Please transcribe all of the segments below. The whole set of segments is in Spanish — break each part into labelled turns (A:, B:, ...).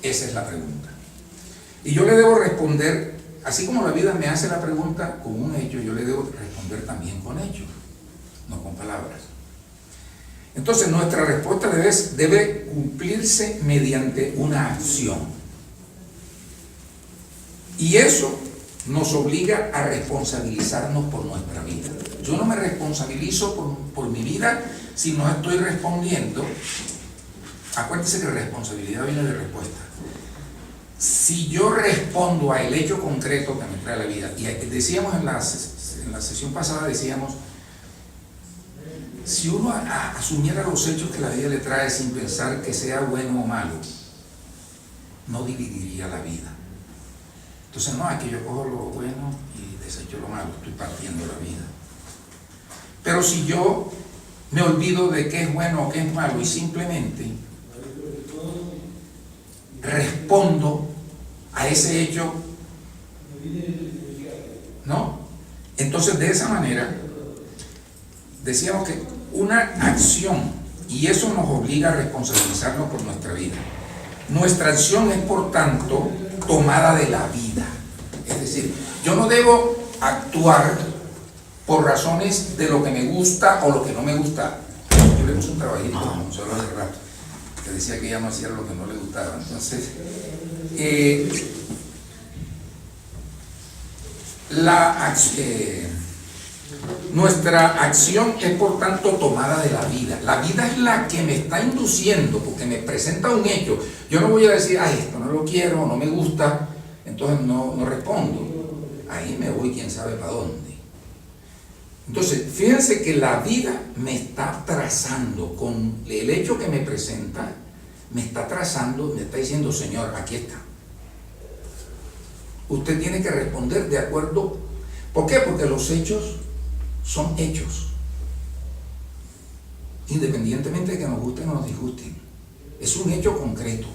A: Esa es la pregunta. Y yo le debo responder, así como la vida me hace la pregunta con un hecho, yo le debo responder también con hechos, no con palabras. Entonces nuestra respuesta debe cumplirse mediante una acción. Y eso nos obliga a responsabilizarnos por nuestra vida. Yo no me responsabilizo por mi vida si no estoy respondiendo. Acuérdense que responsabilidad viene de respuesta. Si yo respondo al hecho concreto que me trae la vida, y decíamos en la sesión pasada, decíamos, si uno asumiera los hechos que la vida le trae sin pensar que sea bueno o malo, no dividiría la vida. Entonces no, aquí yo cojo lo bueno y desecho lo malo, estoy partiendo la vida. Pero si yo me olvido de qué es bueno o qué es malo y simplemente respondo a ese hecho, ¿no? Entonces de esa manera decíamos que una acción, y eso nos obliga a responsabilizarnos por nuestra vida. Nuestra acción es, por tanto, tomada de la vida. Es decir, yo no debo actuar por razones de lo que me gusta o lo que no me gusta. Yo le puse un trabajito solo hace rato, que decía que ella no hacía lo que no le gustaba. Entonces, nuestra acción es, por tanto, tomada de la vida. La vida es la que me está induciendo, porque me presenta un hecho. Yo no voy a decir, esto no lo quiero, no me gusta, entonces no respondo. Ahí me voy quién sabe para dónde. Entonces, fíjense que la vida me está trazando, con el hecho que me presenta, me está trazando, me está diciendo, Señor, aquí está. Usted tiene que responder de acuerdo. ¿Por qué? Porque los hechos son hechos, independientemente de que nos gusten o nos disgusten. Es un hecho concreto.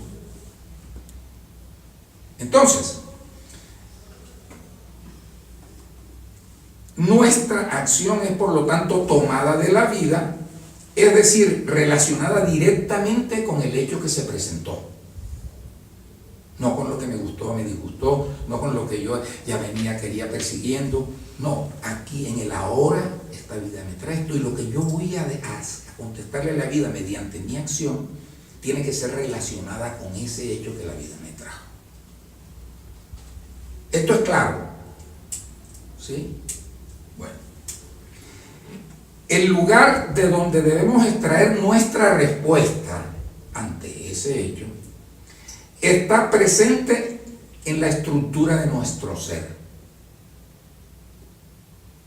A: Entonces, nuestra acción es, por lo tanto, tomada de la vida, es decir, relacionada directamente con el hecho que se presentó. No con lo que me gustó o me disgustó, no con lo que yo ya quería persiguiendo. No, aquí en el ahora, esta vida me trae esto, y lo que yo voy a contestarle a la vida mediante mi acción tiene que ser relacionada con ese hecho que la vida me trajo. ¿Esto es claro? ¿Sí? Bueno. El lugar de donde debemos extraer nuestra respuesta ante ese hecho está presente en la estructura de nuestro ser.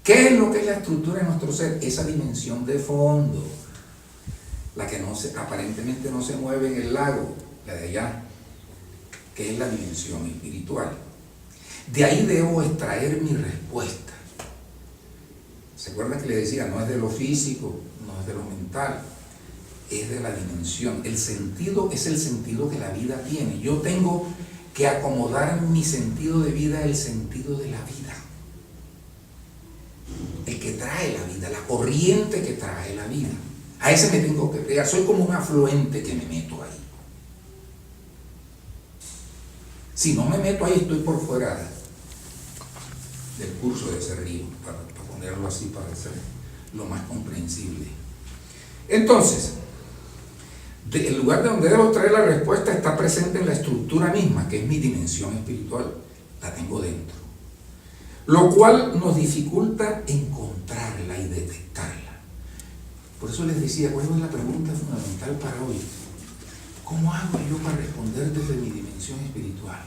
A: ¿Qué es lo que es la estructura de nuestro ser? Esa dimensión de fondo, la que aparentemente no se mueve en el lago, la de allá, que es la dimensión espiritual. De ahí debo extraer mi respuesta. ¿Se acuerdan que le decía? No es de lo físico, no es de lo mental, es de la dimensión. El sentido es el sentido que la vida tiene. Yo tengo que acomodar mi sentido de vida al sentido de la vida. El que trae la vida, la corriente que trae la vida. A ese me tengo que pegar. Soy como un afluente que me meto ahí. Si no me meto ahí, estoy por fuera del curso de ese río, para ponerlo así, para ser lo más comprensible. Entonces, el lugar de donde debo traer la respuesta está presente en la estructura misma, que es mi dimensión espiritual. La tengo dentro. Lo cual nos dificulta encontrarla y detectarla. Por eso les decía, ¿cuál es la pregunta fundamental para hoy? ¿Cómo hago yo para responder desde mi dimensión espiritual?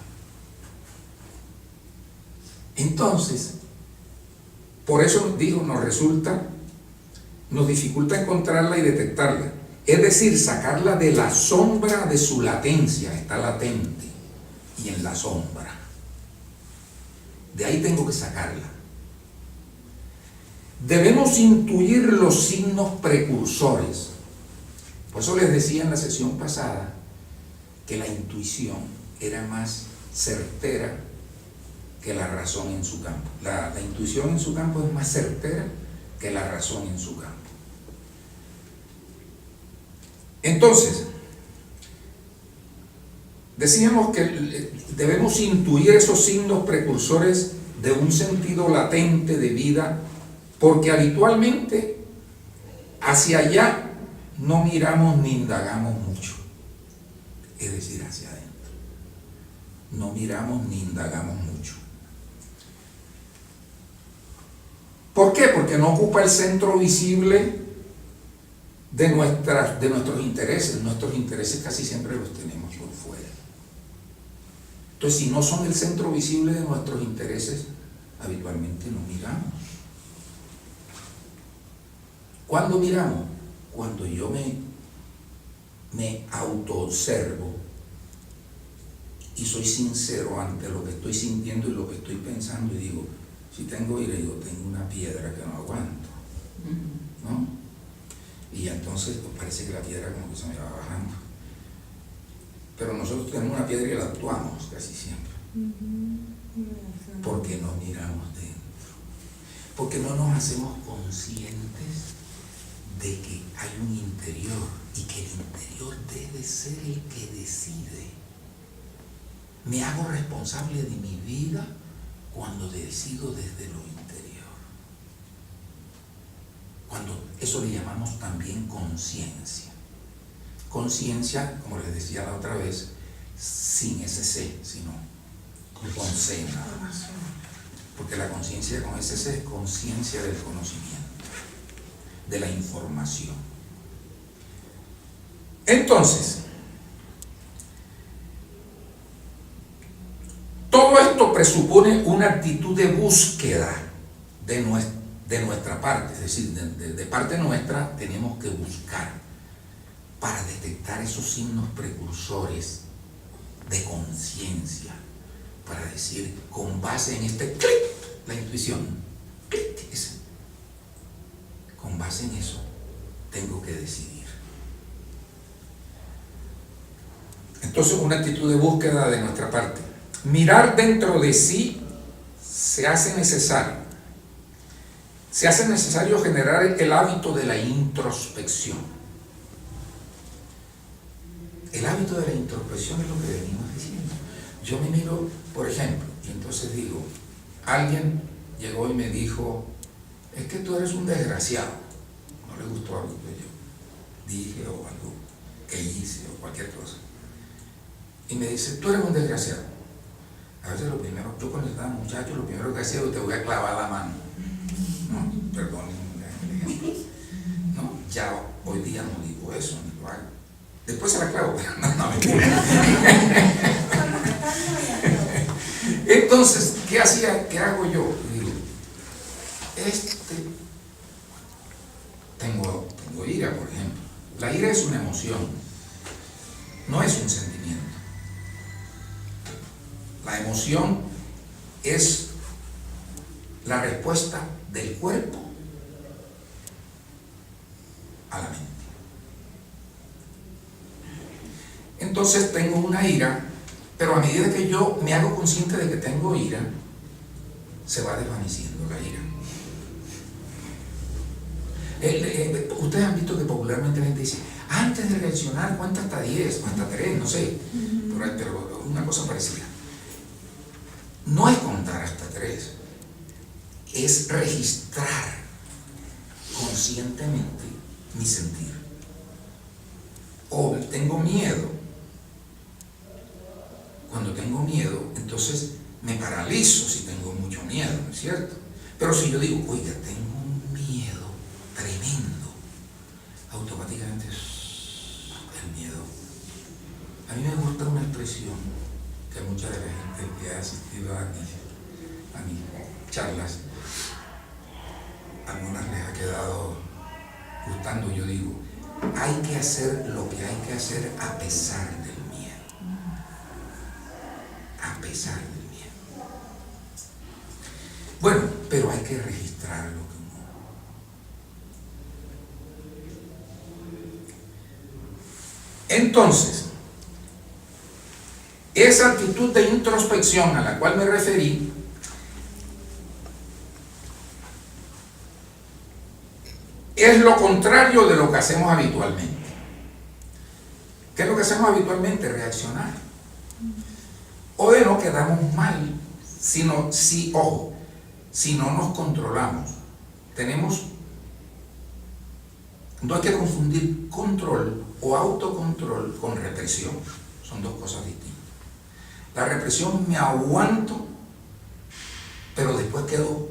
A: Entonces, por eso digo, nos dificulta encontrarla y detectarla. Es decir, sacarla de la sombra de su latencia. Está latente y en la sombra. De ahí tengo que sacarla. Debemos intuir los signos precursores. Por eso les decía en la sesión pasada que la intuición era más certera que la razón en su campo. La intuición en su campo es más certera que la razón en su campo. Entonces, decíamos que debemos intuir esos signos precursores de un sentido latente de vida, porque habitualmente hacia allá no miramos ni indagamos mucho, es decir, hacia adentro. No miramos ni indagamos mucho. ¿Por qué? Porque no ocupa el centro visible de nuestros intereses. Nuestros intereses casi siempre los tenemos por fuera. Entonces, si no son el centro visible de nuestros intereses, habitualmente no miramos. ¿Cuándo miramos? Cuando yo me autoobservo y soy sincero ante lo que estoy sintiendo y lo que estoy pensando, y digo, si tengo ira, digo, tengo una piedra que no aguanto, ¿no? Y entonces pues, parece que la piedra como que se me va bajando. Pero nosotros tenemos una piedra y la actuamos casi siempre. Porque no miramos dentro. Porque no nos hacemos conscientes de que hay un interior y que el interior debe ser el que decide. Me hago responsable de mi vida cuando decido desde lo interior. Cuando eso le llamamos también conciencia. Conciencia, como les decía la otra vez, sin ese C, sino con C nada más. Porque la conciencia con ese C es conciencia del conocimiento, de la información. Entonces, todo esto presupone una actitud de búsqueda de nuestra parte, es decir, de parte nuestra tenemos que buscar para detectar esos signos precursores de conciencia, para decir, con base en este clic, la intuición, clic, ese, con base en eso, tengo que decidir. Entonces, una actitud de búsqueda de nuestra parte. Mirar dentro de sí se hace necesario. Se hace necesario generar el hábito de la introspección. El hábito de la introspección es lo que venimos diciendo. Yo me miro, por ejemplo, y entonces digo, alguien llegó y me dijo, es que tú eres un desgraciado. No le gustó algo que yo dije o algo que hice o cualquier cosa. Y me dice, tú eres un desgraciado. A veces lo primero, yo cuando estaba muchacho, lo primero que hacía es te voy a clavar la mano. No, perdón, el ejemplo. No, ya hoy día no digo eso, ni lo hago. Después se la clavo, pero no mentira. Entonces, ¿qué hago yo? Digo, tengo ira, por ejemplo. La ira es una emoción, no es un sentimiento. La emoción es la respuesta del cuerpo a la mente. Entonces tengo una ira, pero a medida que yo me hago consciente de que tengo ira, se va desvaneciendo la ira. Ustedes han visto que popularmente la gente dice, antes de reaccionar cuenta hasta 10 o hasta 3, no sé, pero una cosa parecida. No es contar hasta 3, es registrar conscientemente mi sentir. O tengo miedo. Cuando tengo miedo, entonces me paralizo si tengo mucho miedo, ¿no es cierto? Pero si yo digo, oiga, tengo un miedo tremendo, automáticamente el miedo. A mí me gusta una expresión que mucha de la gente que ha asistido a mis charlas, algunas les ha quedado gustando. Yo digo, hay que hacer lo que hay que hacer a pesar del miedo. A pesar del miedo. Bueno, pero hay que registrar lo que uno. Entonces, esa actitud de introspección a la cual me referí es lo contrario de lo que hacemos habitualmente. ¿Qué es lo que hacemos habitualmente? Reaccionar. O de no quedamos mal, ojo, si no nos controlamos. No hay que confundir control o autocontrol con represión. Son dos cosas distintas. La represión me aguanto, pero después quedo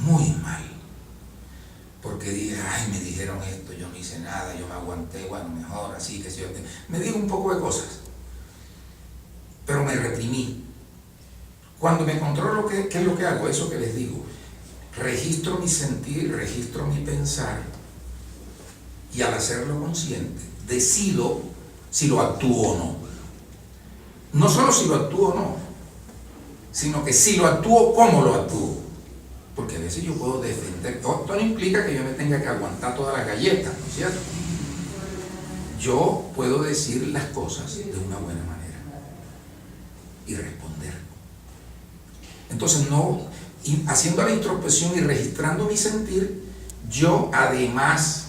A: muy mal. Porque dije, ay, me dijeron esto, yo no hice nada, yo me aguanté, bueno, mejor, así que yo me digo un poco de cosas, pero me reprimí. Cuando me controlo, ¿qué es lo que hago? Eso que les digo. Registro mi sentir, registro mi pensar, y al hacerlo consciente, decido si lo actúo o no. No solo si lo actúo o no, sino que si lo actúo, ¿cómo lo actúo? Porque a veces yo puedo defender. Esto no implica que yo me tenga que aguantar todas las galletas, ¿no es cierto? Yo puedo decir las cosas de una buena manera y responder. Entonces, haciendo la introspección y registrando mi sentir, yo, además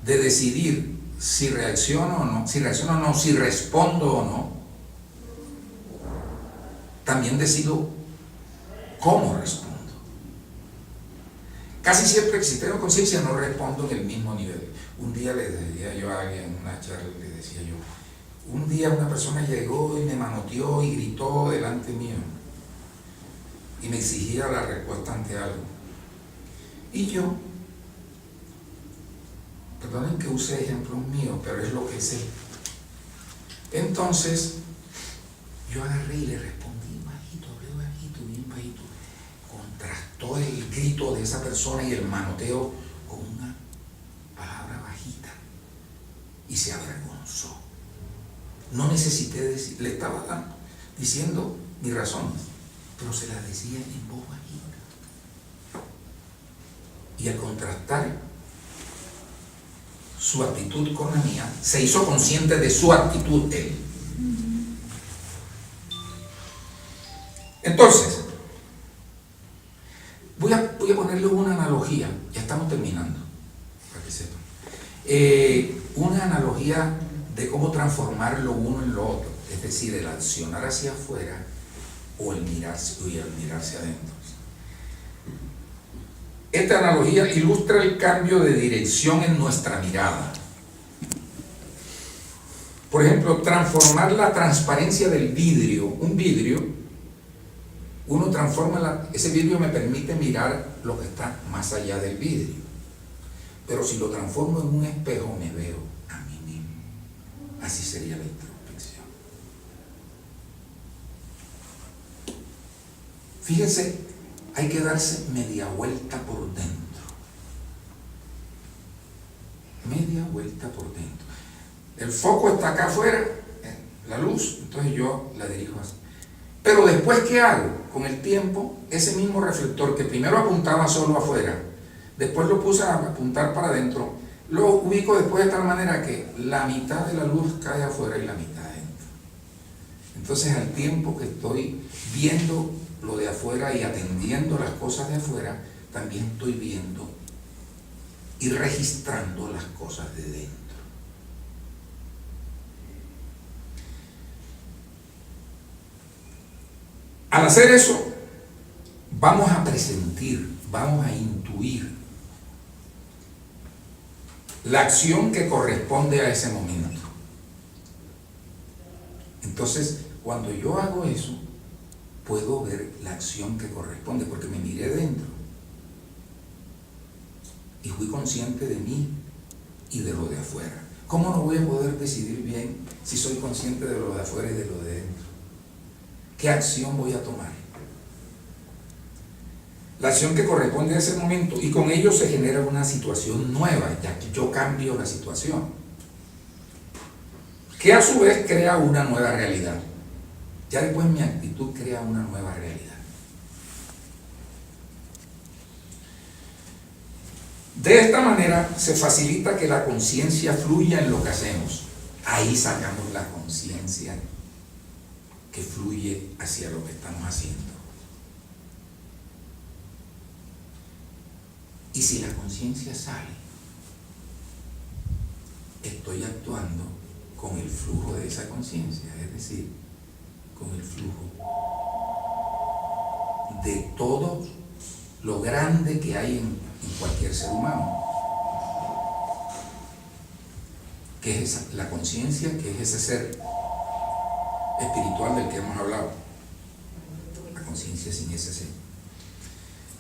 A: de decidir si reacciono o no, si respondo o no, también decido cómo respondo. Casi siempre, si tengo conciencia, no respondo en el mismo nivel. Un día le decía yo a alguien, en una charla, un día una persona llegó y me manoteó y gritó delante mío y me exigía la respuesta ante algo. Y yo, perdonen que use ejemplos míos, pero es lo que sé. Entonces, yo agarré y le respondí bajito, hablé bajito, bien bajito. Contrastó el grito de esa persona y el manoteo con una palabra bajita y se avergonzó. No necesité decir, le estaba diciendo mi razón, pero se la decía en voz bajita. Y al contrastar su actitud con la mía, se hizo consciente de su actitud él. Entonces, voy a ponerle una analogía, ya estamos terminando, para que sepan. Una analogía de cómo transformar lo uno en lo otro, es decir, el accionar hacia afuera o el mirarse adentro. Esta analogía ilustra el cambio de dirección en nuestra mirada. Por ejemplo, transformar la transparencia del vidrio. Un vidrio, uno transforma, ese vidrio me permite mirar lo que está más allá del vidrio. Pero si lo transformo en un espejo, me veo a mí mismo. Así sería la introspección. Fíjense, hay que darse media vuelta por dentro. Media vuelta por dentro. El foco está acá afuera, la luz, entonces yo la dirijo así. Pero después, ¿qué hago? Con el tiempo, ese mismo reflector que primero apuntaba solo afuera, después lo puse a apuntar para adentro, lo ubico después de tal manera que la mitad de la luz cae afuera y la mitad adentro. Entonces, al tiempo que estoy viendo lo de afuera y atendiendo las cosas de afuera, también estoy viendo y registrando las cosas de dentro. Al hacer eso, vamos a presentir, vamos a intuir la acción que corresponde a ese momento. Entonces, cuando yo hago eso, puedo ver la acción que corresponde, porque me miré dentro y fui consciente de mí y de lo de afuera. ¿Cómo no voy a poder decidir bien si soy consciente de lo de afuera y de lo de dentro? ¿Qué acción voy a tomar? La acción que corresponde a ese momento, y con ello se genera una situación nueva, ya que yo cambio la situación, que a su vez crea una nueva realidad. Ya después mi actitud crea una nueva realidad. De esta manera se facilita que la conciencia fluya en lo que hacemos. Ahí sacamos la conciencia que fluye hacia lo que estamos haciendo. Y si la conciencia sale, estoy actuando con el flujo de esa conciencia, es decir, con el flujo de todo lo grande que hay en cualquier ser humano, que es la conciencia, que es ese ser espiritual del que hemos hablado. La conciencia sin ese ser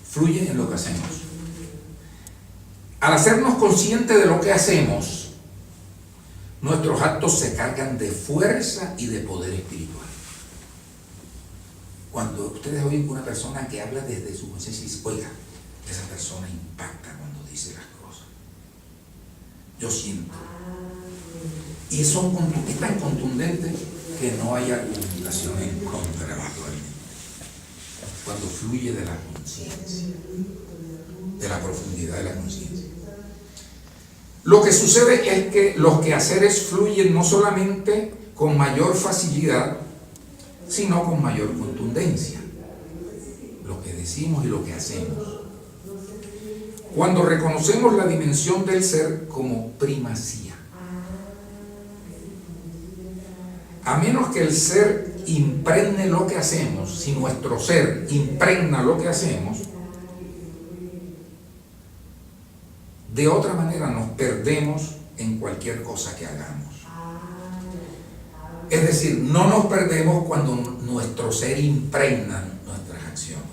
A: fluye en lo que hacemos. Al hacernos conscientes de lo que hacemos, nuestros actos se cargan de fuerza y de poder espiritual. Cuando ustedes oyen una persona que habla desde su conciencia, dicen, oiga, esa persona impacta cuando dice las cosas. Yo siento. Y es tan contundente que no hay argumentación en contra actualmente. Cuando fluye de la conciencia, de la profundidad de la conciencia. Lo que sucede es que los quehaceres fluyen no solamente con mayor facilidad, sino con mayor contundencia. Lo que decimos y lo que hacemos. Cuando reconocemos la dimensión del ser como primacía. A menos que el ser impregne lo que hacemos, si nuestro ser impregna lo que hacemos, de otra manera nos perdemos en cualquier cosa que hagamos. Es decir, no nos perdemos cuando nuestro ser impregna nuestras acciones.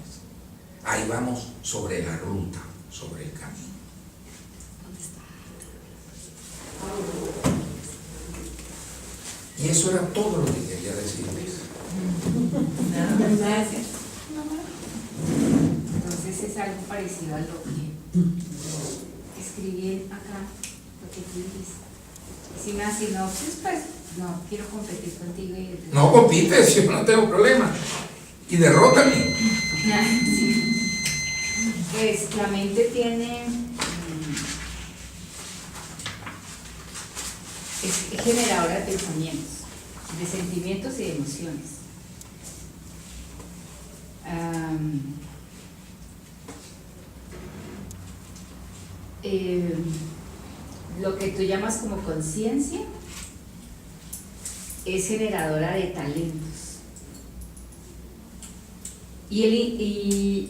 A: Ahí vamos sobre la ruta, sobre el camino. Y eso era todo lo que quería decirles.
B: Gracias. Entonces es algo parecido a lo que escribí acá, lo que tú dijiste. Si una sinopsis, pues no quiero competir contigo.
A: No compites, yo no tengo problema. Y derrótame.
B: Sí. Pues la mente tiene, es generadora de pensamientos, de sentimientos y de emociones. Lo que tú llamas como conciencia es generadora de talentos. Y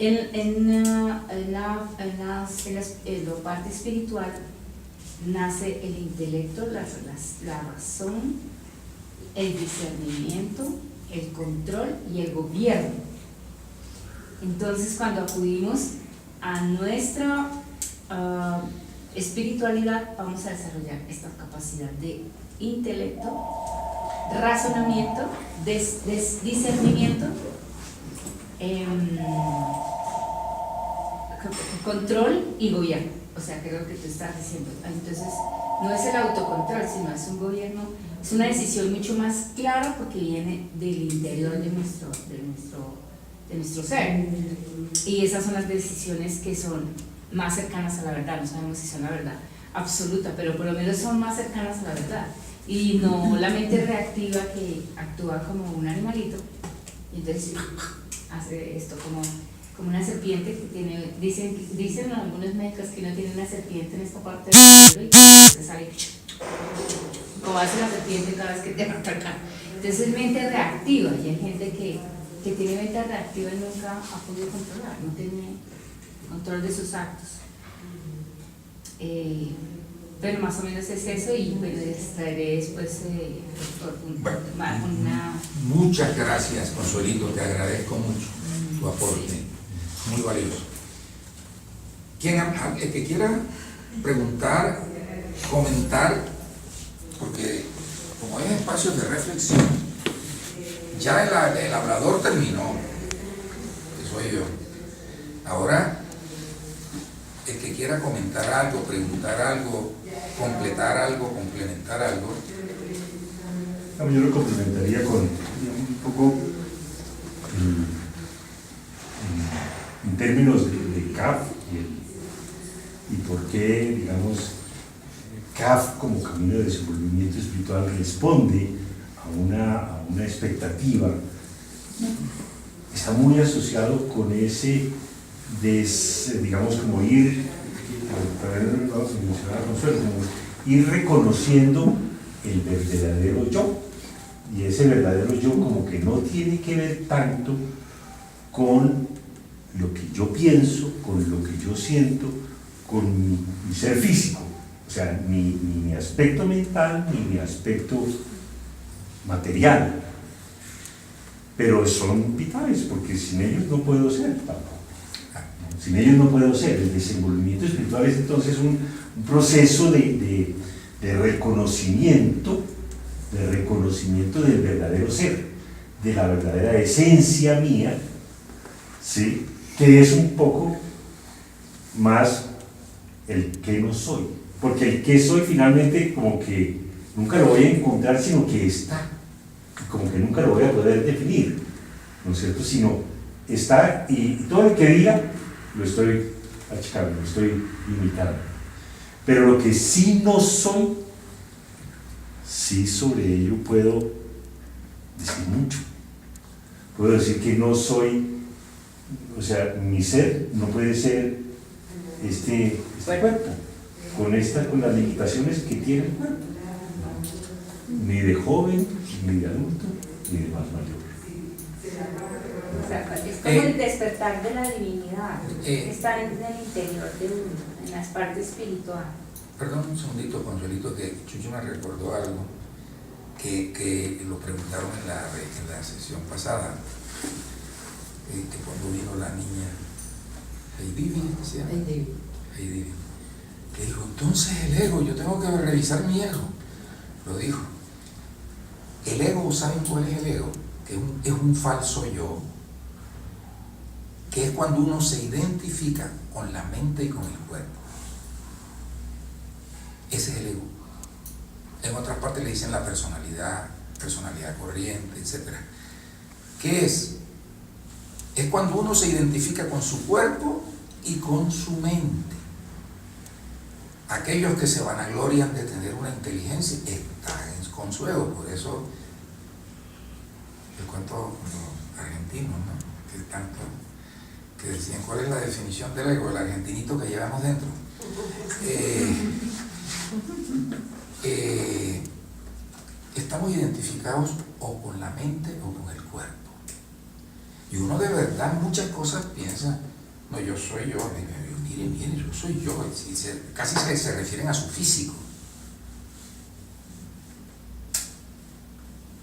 B: en la parte espiritual nace el intelecto, la razón, el discernimiento, el control y el gobierno. Entonces, cuando acudimos a nuestra espiritualidad, vamos a desarrollar esta capacidad de intelecto, razonamiento, discernimiento, control y gobierno. O sea, que es lo que tú estás diciendo. Entonces, no es el autocontrol, sino es un gobierno, es una decisión mucho más clara porque viene del interior de nuestro ser. Y esas son las decisiones que son más cercanas a la verdad. No sabemos si son la verdad absoluta, pero por lo menos son más cercanas a la verdad. Y no la mente reactiva que actúa como un animalito y entonces hace esto como una serpiente que tiene, dicen algunos médicos que uno tiene una serpiente en esta parte del cerebro y que se sale como hace la serpiente cada vez que te va a atacar. Entonces es mente reactiva y hay gente que tiene mente reactiva y nunca ha podido controlar, no tiene control de sus actos. Pero más o menos es eso y bueno, les traeré después
A: Muchas gracias, Consuelito, te agradezco mucho tu aporte, muy valioso. El que quiera preguntar, comentar, porque como es espacio de reflexión, ya el hablador terminó, que soy yo. Ahora, el que quiera comentar algo, preguntar algo, completar algo, complementar algo.
C: Yo lo complementaría con un poco en términos de CAF y por qué, digamos, CAF como camino de desenvolvimiento espiritual responde a una expectativa. Está muy asociado con ese digamos, como ir reconociendo el verdadero yo. Y ese verdadero yo como que no tiene que ver tanto con lo que yo pienso, con lo que yo siento, con mi ser físico. O sea, ni mi aspecto mental, ni mi aspecto material. Pero son vitales, porque sin ellos no puedo ser tampoco. Sin ellos no puedo ser. El desenvolvimiento espiritual es entonces un proceso de reconocimiento del verdadero ser, de la verdadera esencia mía, ¿sí? Que es un poco más el que no soy. Porque el que soy finalmente como que nunca lo voy a encontrar, sino que está. Como que nunca lo voy a poder definir, ¿no es cierto? Sino está, y todo el que diga lo estoy achicando, lo estoy limitando. Pero lo que sí no soy, sí sobre ello puedo decir mucho. Puedo decir que no soy, o sea, mi ser no puede ser este cuerpo, con las limitaciones que tiene el cuerpo. Ni de joven, ni de adulto, ni de más mayor.
D: O sea, es como el despertar de la divinidad, está en el interior de uno, en las partes espirituales.
A: Perdón un segundito, Consuelito, que Chucho me recordó algo que lo preguntaron en la sesión pasada, que cuando vino la niña Heidi, ¿qué se llama? Heidi, que dijo, entonces el ego, yo tengo que revisar mi ego. Lo dijo. El ego, ¿saben cuál es el ego? Que es un falso yo, que es cuando uno se identifica con la mente y con el cuerpo. Ese es el ego. En otras partes le dicen la personalidad corriente, etc. ¿Qué es? Es cuando uno se identifica con su cuerpo y con su mente. Aquellos que se vanaglorian de tener una inteligencia están con su ego. Por eso el cuento con los argentinos, ¿no? Que decían cuál es la definición del ego, el argentinito que llevamos dentro. Estamos identificados o con la mente o con el cuerpo. Y uno de verdad muchas cosas piensa, no, yo soy yo, mire, yo soy yo, casi se refieren a su físico.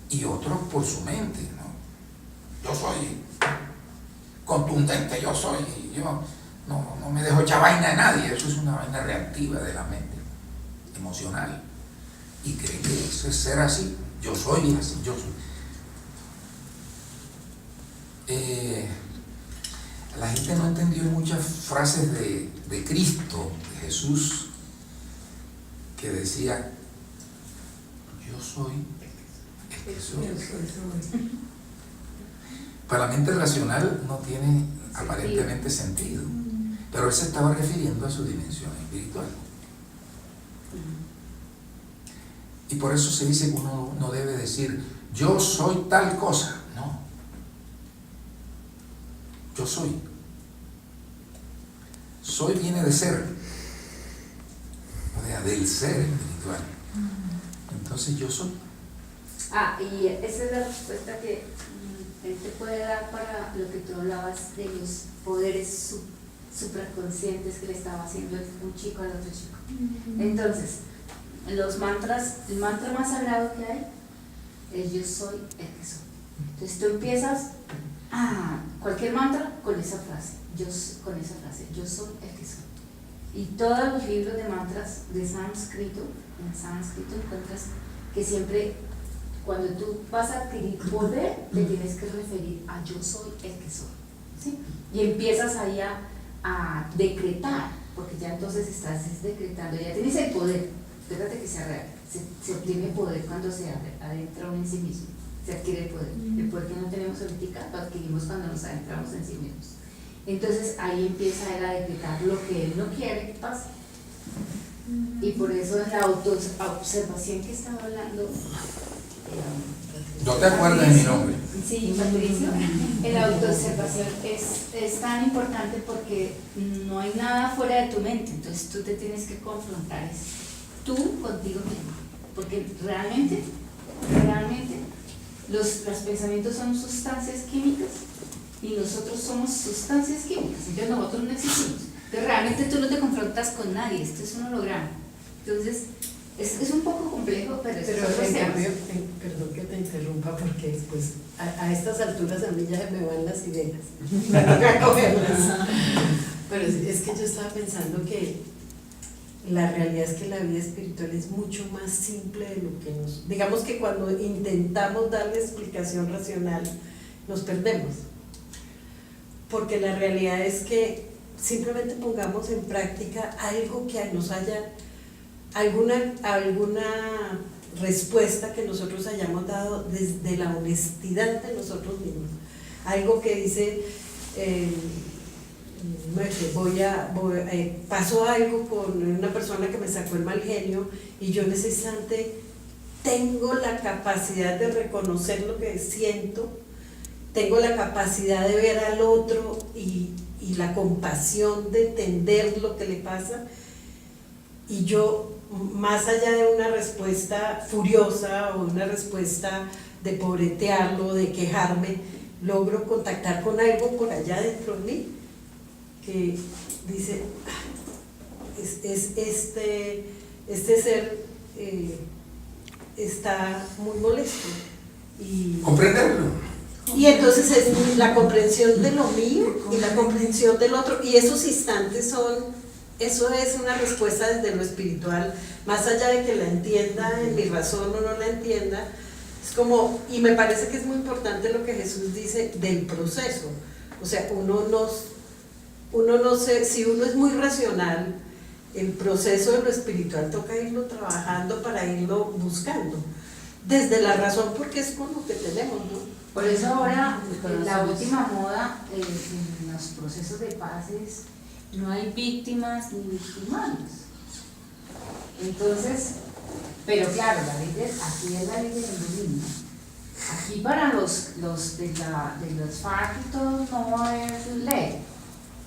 A: Y otros por su mente, ¿no? Yo soy contundente, yo no me dejo echar vaina de nadie, eso es una vaina reactiva de la mente, emocional. Y cree que eso es ser así, yo soy así, yo soy. La gente no entendió muchas frases de Cristo, de Jesús, que decía, yo soy el que soy. Para la mente racional no tiene aparentemente sentido, pero él se estaba refiriendo a su dimensión espiritual. Y por eso se dice que uno no debe decir, yo soy tal cosa. No. Yo soy. Soy viene de ser. O sea, del ser espiritual. Entonces yo soy.
D: Y esa es la respuesta que él te puede dar para lo que tú hablabas de los poderes supraconscientes que le estaba haciendo un chico al otro chico. Entonces, los mantras, el mantra más sagrado que hay es yo soy el que soy. Entonces tú empiezas cualquier mantra con esa frase, yo soy el que soy. Y todos los libros de mantras de sánscrito, en sánscrito encuentras que siempre cuando tú vas a adquirir poder te tienes que referir a yo soy el que soy, ¿sí? Y empiezas ahí a decretar, porque ya entonces estás decretando, ya tienes el poder. Fíjate que sea real, se obtiene poder cuando se adentra uno en sí mismo, se adquiere el poder. El poder que no tenemos ahorita lo adquirimos cuando nos adentramos en sí mismos. Entonces ahí empieza él a decretar lo que él no quiere que pase. Y por eso en la autoobservación que estaba hablando,
A: ¿No te acuerdas de mi nombre?
D: sí, Patricio, en la autoobservación es tan importante porque no hay nada fuera de tu mente, entonces tú te tienes que confrontar eso. Tú contigo mismo.
B: porque realmente los pensamientos son sustancias químicas y nosotros somos sustancias químicas, entonces nosotros no existimos. Entonces realmente tú no te confrontas con nadie, esto es un holograma. Entonces es un poco complejo, pero
E: Pero en cambio, perdón que te interrumpa porque pues, a estas alturas a mí ya me van las ideas. Me toca cogerlas. Pero es que yo estaba pensando que la realidad es que la vida espiritual es mucho más simple de lo que nos... Digamos que cuando intentamos darle explicación racional, nos perdemos. Porque la realidad es que simplemente pongamos en práctica algo que nos haya... alguna respuesta que nosotros hayamos dado desde la honestidad de nosotros mismos. Algo que dice... pasó algo con una persona que me sacó el mal genio y yo en ese instante tengo la capacidad de reconocer lo que siento, tengo la capacidad de ver al otro y la compasión de entender lo que le pasa, y yo, más allá de una respuesta furiosa o una respuesta de pobretearlo, de quejarme, logro contactar con algo por allá dentro de mí que dice, este ser está muy molesto.
A: Comprenderlo.
E: Y entonces es la comprensión de lo mío y la comprensión del otro, y esos instantes eso es una respuesta desde lo espiritual, más allá de que la entienda en mi razón o no la entienda, es como, y me parece que es muy importante lo que Jesús dice del proceso, o sea, uno no sé, si uno es muy racional, el proceso de lo espiritual toca irlo trabajando para irlo buscando, desde la razón, porque es con lo que tenemos, ¿no?
B: Por eso ahora la última moda en los procesos de paz es no hay víctimas ni victimarios. Entonces, pero claro, aquí es la ley del endonismo. Aquí para los de los FARC y todo no va a haber ley,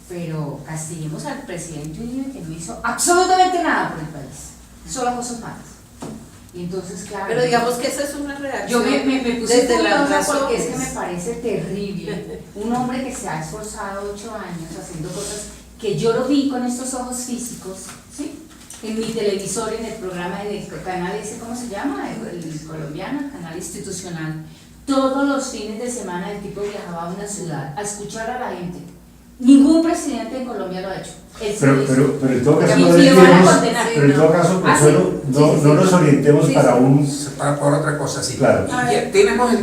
B: pero castiguemos al presidente Uribe, que no hizo absolutamente nada por el país, solo cosas malas. Y entonces, claro,
E: pero digamos que esa es una reacción.
B: Yo me puse
E: desde las
B: furiosa porque es que
E: razones.
B: me parece terrible un hombre que se ha esforzado 8 años haciendo cosas que yo lo vi con estos ojos físicos, ¿sí? En mi televisor, en el programa del canal ese, ¿cómo se llama? El colombiano, el canal institucional. Todos los fines de semana el tipo viajaba a una ciudad a escuchar a la gente. Ningún presidente en Colombia lo ha hecho.
C: Pero en todo caso,
B: Y
C: no
B: lo van a
C: desviemos,
B: condenar.
C: pero en todo caso,
B: Ah,
C: Consuelo,
B: sí.
C: no nos orientemos
B: Sí,
C: para
B: sí.
C: un...
A: Para otra cosa, sí.
C: Claro.
A: Y ya tenemos el